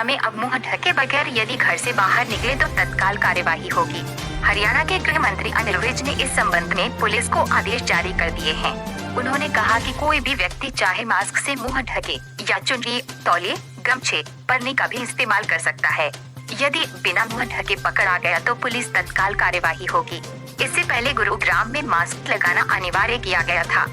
हरियाणा में अब मुंह ढके बगैर यदि घर से बाहर निकले तो तत्काल कार्यवाही होगी। हरियाणा के गृह मंत्री अनिल विज ने इस संबंध में पुलिस को आदेश जारी कर दिए हैं। उन्होंने कहा कि कोई भी व्यक्ति चाहे मास्क से मुंह ढके या चुन्नी, तौलिए, गमछे, परनी का भी इस्तेमाल कर सकता है। यदि बिना मुंह ढके पकड़ा गया तो पुलिस तत्काल कार्यवाही होगी। इससे पहले गुरुग्राम में मास्क लगाना अनिवार्य किया गया था।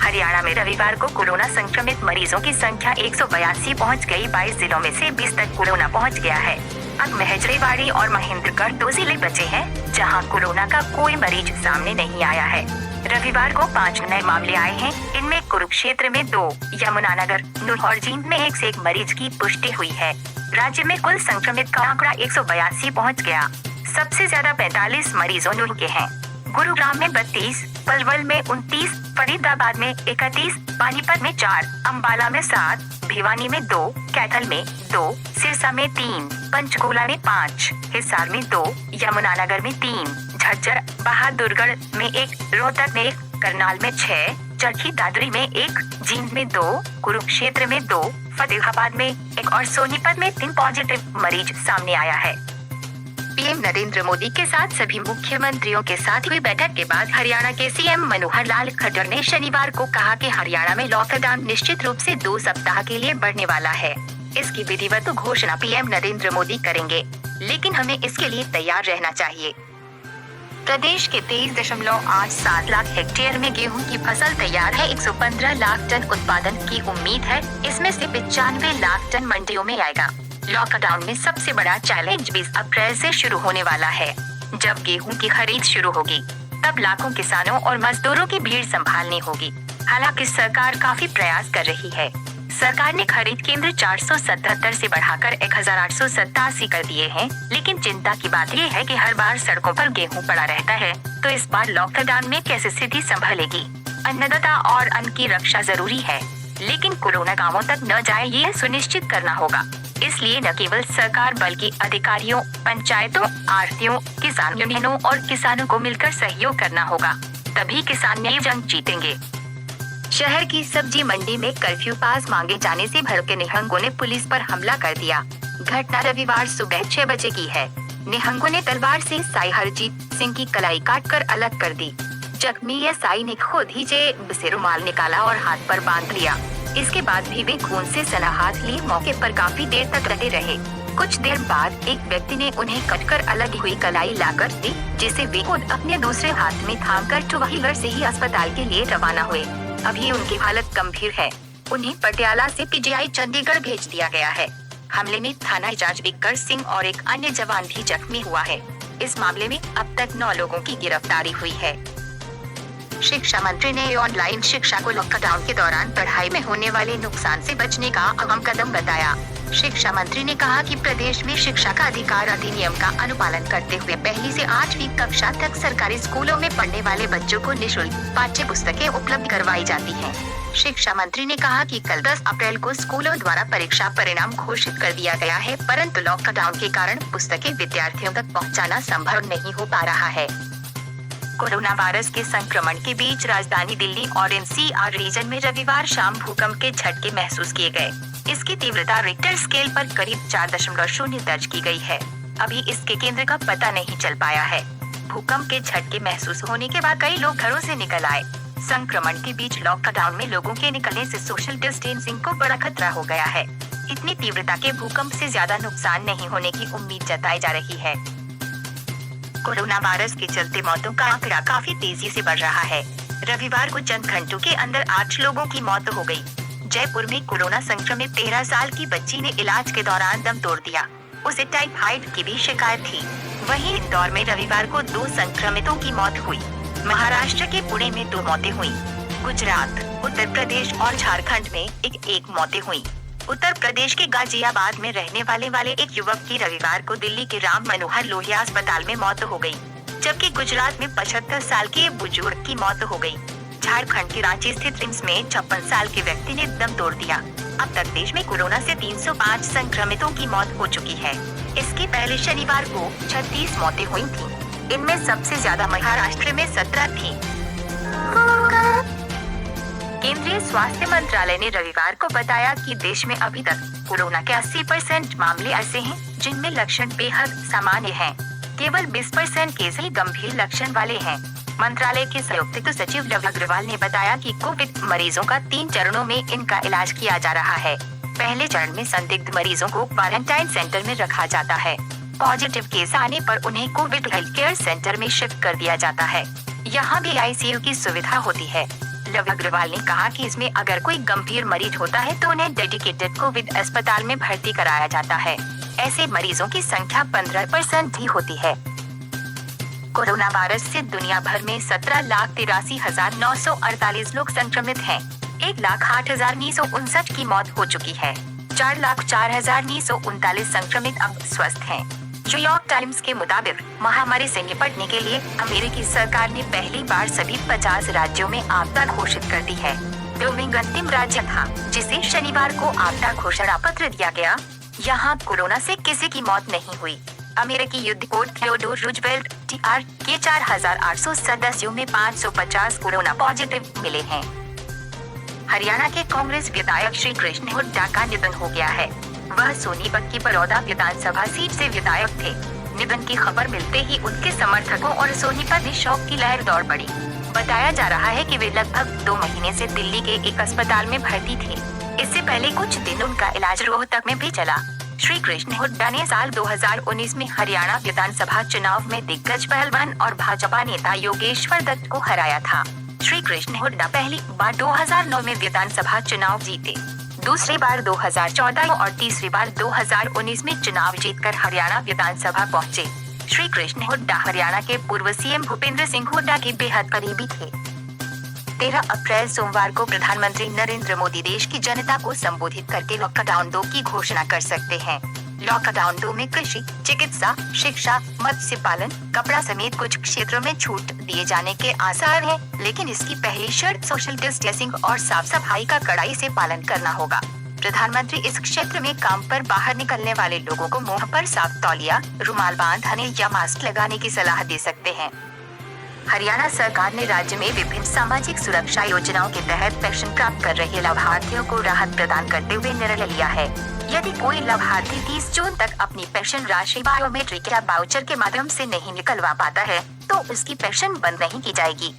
हरियाणा में रविवार को कोरोना संक्रमित मरीजों की संख्या 182 पहुंच गई। 22 जिलों में से 20 तक कोरोना पहुंच गया है। अब महज रेवाड़ी और महेंद्रगढ़ 2 जिले बचे हैं जहां कोरोना का कोई मरीज सामने नहीं आया है। रविवार को 5 नए मामले आए हैं। इनमें कुरुक्षेत्र में 2, यमुनानगर, नूंह और जींद में 1 से 1 मरीज की पुष्टि हुई है। राज्य में कुल संक्रमित का आंकड़ा 182 पहुंच गया। सबसे ज्यादा 45 मरीजों नूंह के हैं। गुरुग्राम में 32, पलवल में 29, फरीदाबाद में 31, पानीपत में 4, अम्बाला में 7, भिवानी में 2, कैथल में 2, सिरसा में 3, पंचकुला में 5, हिसार में 2, यमुनानगर में 3, झज्जर, बहादुरगढ़ में 1, रोहतक में 1, करनाल में 6, चरखी दादरी में 1, जींद में 2, कुरुक्षेत्र में 2, फतेहाबाद में 1 और सोनीपत में 3 पॉजिटिव मरीज सामने आया है। पीएम नरेंद्र मोदी के साथ सभी मुख्यमंत्रियों के साथ हुई बैठक के बाद हरियाणा के सीएम मनोहर लाल खट्टर ने शनिवार को कहा कि हरियाणा में लॉकडाउन निश्चित रूप से 2 सप्ताह के लिए बढ़ने वाला है। इसकी विधिवत घोषणा पीएम नरेंद्र मोदी करेंगे, लेकिन हमें इसके लिए तैयार रहना चाहिए। प्रदेश के 23.87 लाख हेक्टेयर में गेहूं की फसल तैयार है। 115 लाख टन उत्पादन की उम्मीद है। इसमें से 95 लाख टन मंडियों में आएगा। लॉकडाउन में सबसे बड़ा चैलेंज 20 अप्रैल से शुरू होने वाला है। जब गेहूं की खरीद शुरू होगी तब लाखों किसानों और मजदूरों की भीड़ संभालनी होगी। हालांकि सरकार काफी प्रयास कर रही है। सरकार ने खरीद केंद्र 477 से बढ़ाकर 1887 कर दिए हैं, लेकिन चिंता की बात यह है कि हर बार सड़कों पर गेहूं पड़ा रहता है, तो इस बार लॉकडाउन में कैसे स्थिति संभलेगी। अन्नदाता और अन्न की रक्षा जरूरी है, लेकिन कोरोना गांवों तक न जाए ये सुनिश्चित करना होगा। इसलिए न केवल सरकार बल्कि अधिकारियों, पंचायतों, आढ़तियों, किसान यूनियनों और किसानों को मिलकर सहयोग करना होगा, तभी किसान ये जंग जीतेंगे। शहर की सब्जी मंडी में कर्फ्यू पास मांगे जाने से भड़के निहंगों ने पुलिस पर हमला कर दिया। घटना रविवार सुबह 6 बजे की है। निहंगों ने तलवार से साई हरजीत सिंह की कलाई काटकर अलग कर दी। जख्मी एसआई ने खुद ही जेब से रुमाल निकाला और हाथ पर बांध लिया। इसके बाद भी वे खून से सना हाथ लिए मौके पर काफी देर तक डटे रहे। कुछ देर बाद एक व्यक्ति ने उन्हें कटकर अलग हुई कलाई लाकर दी, जिसे वे खुद अपने दूसरे हाथ में थामकर टू व्हीलर से ही अस्पताल के लिए रवाना हुए। अभी उनकी हालत गंभीर है। उन्हें पटियाला से पीजीआई चंडीगढ़ भेज दिया गया है। हमले में थाना इंचार्ज विक्कर सिंह और एक अन्य जवान भी जख्मी हुआ है। इस मामले में अब तक 9 लोगों की गिरफ्तारी हुई है। शिक्षा मंत्री ने ऑनलाइन शिक्षा को लॉकडाउन के दौरान पढ़ाई में होने वाले नुकसान से बचने का अहम कदम बताया। शिक्षा मंत्री ने कहा कि प्रदेश में शिक्षा का अधिकार अधिनियम का अनुपालन करते हुए 1ली से 8वीं कक्षा तक सरकारी स्कूलों में पढ़ने वाले बच्चों को निःशुल्क पाठ्य पुस्तकें उपलब्ध करवाई जाती हैं। शिक्षा मंत्री ने कहा कि कल 10 अप्रैल को स्कूलों द्वारा परीक्षा परिणाम घोषित कर दिया गया है, परंतु लॉकडाउन के कारण पुस्तकें विद्यार्थियों तक पहुँचाना संभव नहीं हो पा रहा है। कोरोना वायरस के संक्रमण के बीच राजधानी दिल्ली और एनसीआर रीजन में रविवार शाम भूकंप के झटके महसूस किए गए। इसकी तीव्रता रिक्टर स्केल पर करीब 4.0 दर्ज की गई है। अभी इसके केंद्र का पता नहीं चल पाया है। भूकंप के झटके महसूस होने के बाद कई लोग घरों से निकल आए। संक्रमण के बीच लॉकडाउन में लोगों के निकलने से सोशल डिस्टेंसिंग को बड़ा खतरा हो गया है। इतनी तीव्रता के भूकंप से ज्यादा नुकसान नहीं होने की उम्मीद जताई जा रही है। कोरोना वायरस के चलते मौतों का आंकड़ा काफी तेजी से बढ़ रहा है। रविवार को चंद घंटों के अंदर 8 लोगों की मौत हो गई। जयपुर में कोरोना संक्रमित 13 साल की बच्ची ने इलाज के दौरान दम तोड़ दिया। उसे टाइफाइड की भी शिकायत थी। वहीं इंदौर में रविवार को 2 संक्रमितों की मौत हुई। महाराष्ट्र के पुणे में 2 मौतें हुई। गुजरात, उत्तर प्रदेश और झारखंड में एक मौतें हुई। उत्तर प्रदेश के गाजियाबाद में रहने वाले एक युवक की रविवार को दिल्ली के राम मनोहर लोहिया अस्पताल में मौत हो गई, जबकि गुजरात में 75 साल के बुजुर्ग की मौत हो गई। झारखंड के रांची स्थित रिम्स में 56 साल के व्यक्ति ने दम तोड़ दिया। अब तक देश में कोरोना से 305 संक्रमितों की मौत हो चुकी है। इसके पहले शनिवार को 36 मौतें हुई थी। इनमें सबसे ज्यादा महाराष्ट्र में 17 थी। केंद्रीय स्वास्थ्य मंत्रालय ने रविवार को बताया कि देश में अभी तक कोरोना के 80% मामले ऐसे हैं जिनमें लक्षण बेहद सामान्य हैं। केवल 20% केस ही गंभीर लक्षण वाले हैं। मंत्रालय के संयुक्त सचिव लव अग्रवाल ने बताया कि कोविड मरीजों का 3 चरणों में इनका इलाज किया जा रहा है। पहले चरण में संदिग्ध मरीजों को क्वारंटाइन सेंटर में रखा जाता है। पॉजिटिव केस आने पर उन्हें कोविड हेल्थ केयर सेंटर में शिफ्ट कर दिया जाता है। यहाँ भी आईसीयू की सुविधा होती है। लव अग्रवाल ने कहा कि इसमें अगर कोई गंभीर मरीज होता है तो उन्हें डेडिकेटेड कोविड अस्पताल में भर्ती कराया जाता है। ऐसे मरीजों की संख्या 15% ही होती है। कोरोना वायरस से दुनिया भर में 17,83,948 लोग संक्रमित हैं। 1,08,959 की मौत हो चुकी है। 4,04,939 संक्रमित अब स्वस्थ हैं। न्यूयॉर्क टाइम्स के मुताबिक महामारी से निपटने के लिए अमेरिकी सरकार ने पहली बार सभी 50 राज्यों में आपदा घोषित कर दी है। व्योमिंग अंतिम राज्य था जिसे शनिवार को आपदा घोषणा पत्र दिया गया। यहाँ कोरोना से किसी की मौत नहीं हुई। अमेरिकी युद्ध कोर्ट थियोडोर रूजवेल्ट (TR) के 4,800 सदस्यों में 550 कोरोना पॉजिटिव मिले हैं। हरियाणा के कांग्रेस विधायक श्री कृष्ण हुड्डा का निधन हो गया है। वह सोनीपत की बड़ौदा विधानसभा सीट से विधायक थे। निधन की खबर मिलते ही उनके समर्थकों और सोनीपत में शोक की लहर दौड़ पड़ी। बताया जा रहा है कि वे लगभग 2 महीने से दिल्ली के एक अस्पताल में भर्ती थे। इससे पहले कुछ दिन उनका इलाज रोहतक में भी चला। श्री कृष्ण हुड्डा ने साल 2019 में हरियाणा विधानसभा चुनाव में दिग्गज पहलवान और भाजपा नेता योगेश्वर दत्त को हराया था। श्री कृष्ण हुड्डा पहली बार 2009 में विधानसभा चुनाव जीते, दूसरी बार 2014 और तीसरी बार 2019 में चुनाव जीतकर हरियाणा विधानसभा पहुंचे। श्री कृष्ण हुड्डा हरियाणा के पूर्व सीएम भूपेंद्र सिंह हुड्डा के बेहद करीबी थे। 13 अप्रैल सोमवार को प्रधानमंत्री नरेंद्र मोदी देश की जनता को संबोधित करके लॉकडाउन 2 की घोषणा कर सकते हैं। लॉकडाउन 2 में कृषि, चिकित्सा, शिक्षा, मत्स्य पालन, कपड़ा समेत कुछ क्षेत्रों में छूट दिए जाने के आसार हैं, लेकिन इसकी पहली शर्त सोशल डिस्टेंसिंग और साफ सफाई का कड़ाई से पालन करना होगा। प्रधानमंत्री इस क्षेत्र में काम पर बाहर निकलने वाले लोगों को मुंह पर साफ तौलिया, रुमाल बांधने या मास्क लगाने की सलाह दे सकते हैं। हरियाणा सरकार ने राज्य में विभिन्न सामाजिक सुरक्षा योजनाओं के तहत पेंशन प्राप्त कर रहे लाभार्थियों को राहत प्रदान करते हुए निर्णय लिया है। यदि कोई लाभार्थी 30 जून तक अपनी पेंशन राशि बायोमेट्रिक या वाउचर के माध्यम से नहीं निकलवा पाता है तो उसकी पेंशन बंद नहीं की जाएगी।